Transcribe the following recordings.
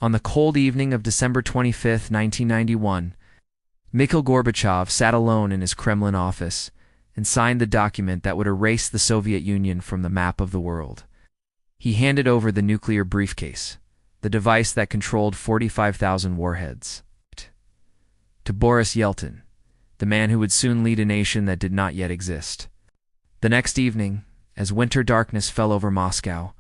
On the cold evening of December 25, 1991, Mikhail Gorbachev sat alone in his Kremlin office and signed the document that would erase the Soviet Union from the map of the world. He handed over the nuclear briefcase, the device that controlled 45,000 warheads, to Boris Yeltsin, the man who would soon lead a nation that did not yet exist. The next evening, as winter darkness fell over Moscow,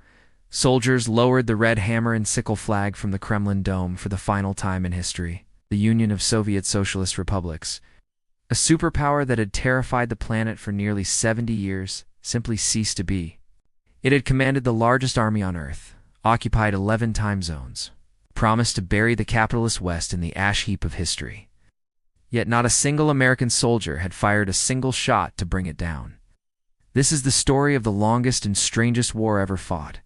soldiers lowered the red hammer and sickle flag from the Kremlin dome for the final time in history. The Union of Soviet Socialist Republics, a superpower that had terrified the planet for nearly 70 years, simply ceased to be. It had commanded the largest army on Earth, occupied 11 time zones, promised to bury the capitalist West in the ash heap of history. Yet not a single American soldier had fired a single shot to bring it down. This is the story of the longest and strangest war ever fought.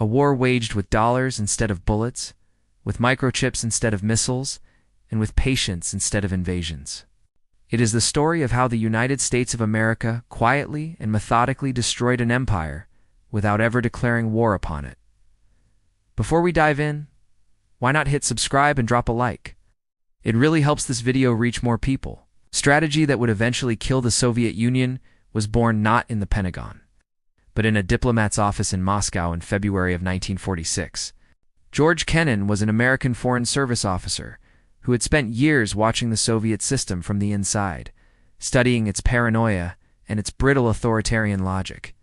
A war waged with dollars instead of bullets, with microchips instead of missiles, and with patience instead of invasions. It is the story of how the United States of America quietly and methodically destroyed an empire without ever declaring war upon it. Before we dive in, why not hit subscribe and drop a like? It really helps this video reach more people. Strategy that would eventually kill the Soviet Union was born not in the Pentagon, but in a diplomat's office in Moscow in February of 1946. George Kennan was an American Foreign Service officer who had spent years watching the Soviet system from the inside, studying its paranoia and its brittle authoritarian logic.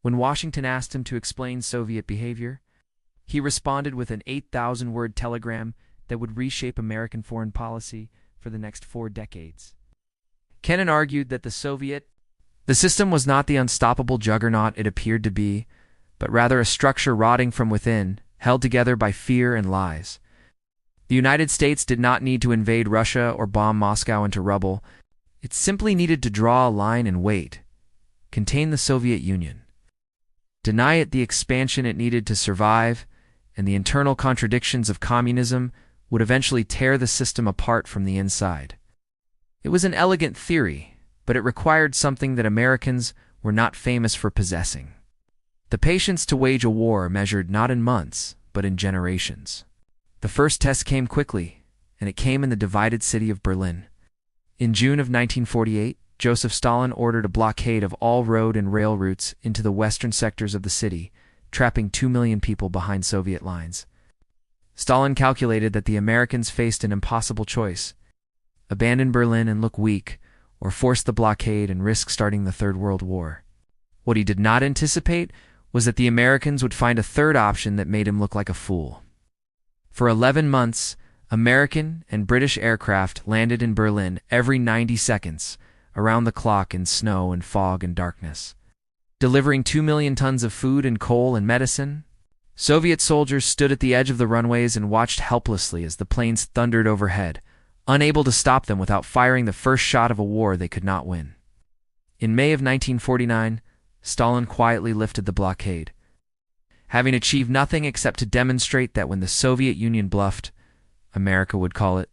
When Washington asked him to explain Soviet behavior, he responded with an 8,000-word telegram that would reshape American foreign policy for the next 4 decades. Kennan argued that the system was not the unstoppable juggernaut it appeared to be, but rather a structure rotting from within, held together by fear and lies. The United States did not need to invade Russia or bomb Moscow into rubble. It simply needed to draw a line and wait, contain the Soviet Union, deny it the expansion it needed to survive, and the internal contradictions of communism would eventually tear the system apart from the inside. It was an elegant theory, but it required something that Americans were not famous for possessing: the patience to wage a war measured not in months, but in generations. The first test came quickly, and it came in the divided city of Berlin. In June of 1948, Joseph Stalin ordered a blockade of all road and rail routes into the western sectors of the city, trapping 2 million people behind Soviet lines. Stalin calculated that the Americans faced an impossible choice: abandon Berlin and look weak, or force the blockade and risk starting the Third World War. What he did not anticipate was that the Americans would find a third option that made him look like a fool. For 11 months, American and British aircraft landed in Berlin every 90 seconds, around the clock in snow and fog and darkness, delivering 2 million tons of food and coal and medicine. Soviet soldiers stood at the edge of the runways and watched helplessly as the planes thundered overhead, unable to stop them without firing the first shot of a war they could not win. In May of 1949, Stalin quietly lifted the blockade, having achieved nothing except to demonstrate that when the Soviet Union bluffed, America would call it.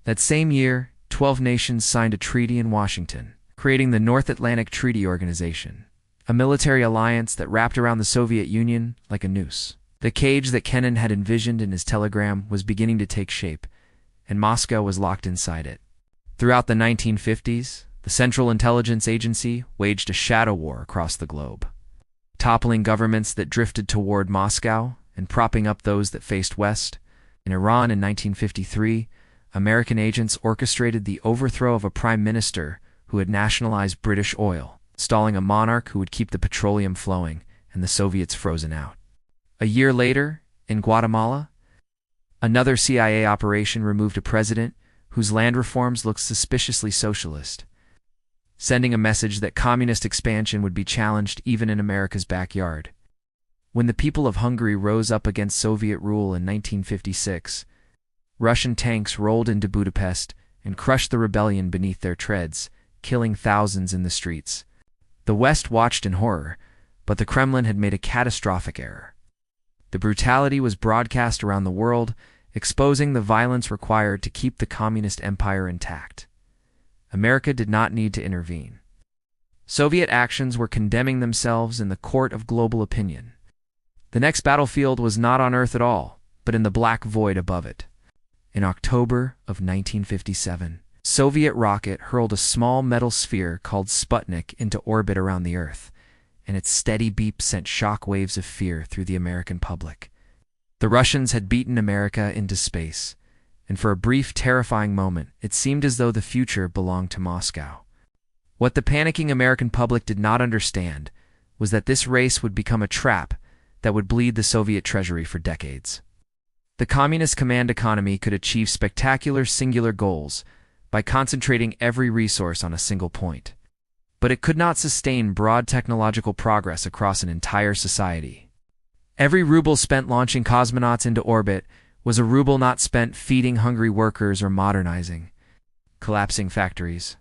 That same year, 12 nations signed a treaty in Washington, creating the North Atlantic Treaty Organization, a military alliance that wrapped around the Soviet Union like a noose. The cage that Kennan had envisioned in his telegram was beginning to take shape, and Moscow was locked inside it. Throughout the 1950s, the Central Intelligence Agency waged a shadow war across the globe, toppling governments that drifted toward Moscow and propping up those that faced west. In Iran in 1953, American agents orchestrated the overthrow of a prime minister who had nationalized British oil, installing a monarch who would keep the petroleum flowing and the Soviets frozen out. A year later, in Guatemala, another CIA operation removed a president whose land reforms looked suspiciously socialist, sending a message that communist expansion would be challenged even in America's backyard. When the people of Hungary rose up against Soviet rule in 1956, Russian tanks rolled into Budapest and crushed the rebellion beneath their treads, killing thousands in the streets. The West watched in horror, but the Kremlin had made a catastrophic error. The brutality was broadcast around the world, exposing the violence required to keep the communist empire intact. America did not need to intervene. Soviet actions were condemning themselves in the court of global opinion. The next battlefield was not on Earth at all, but in the black void above it. In October of 1957, Soviet rocket hurled a small metal sphere called Sputnik into orbit around the Earth, and its steady beep sent shock waves of fear through the American public. The Russians had beaten America into space, and for a brief, terrifying moment, it seemed as though the future belonged to Moscow. What the panicking American public did not understand was that this race would become a trap that would bleed the Soviet treasury for decades. The communist command economy could achieve spectacular singular goals by concentrating every resource on a single point. But it could not sustain broad technological progress across an entire society. Every ruble spent launching cosmonauts into orbit was a ruble not spent feeding hungry workers or modernizing collapsing factories.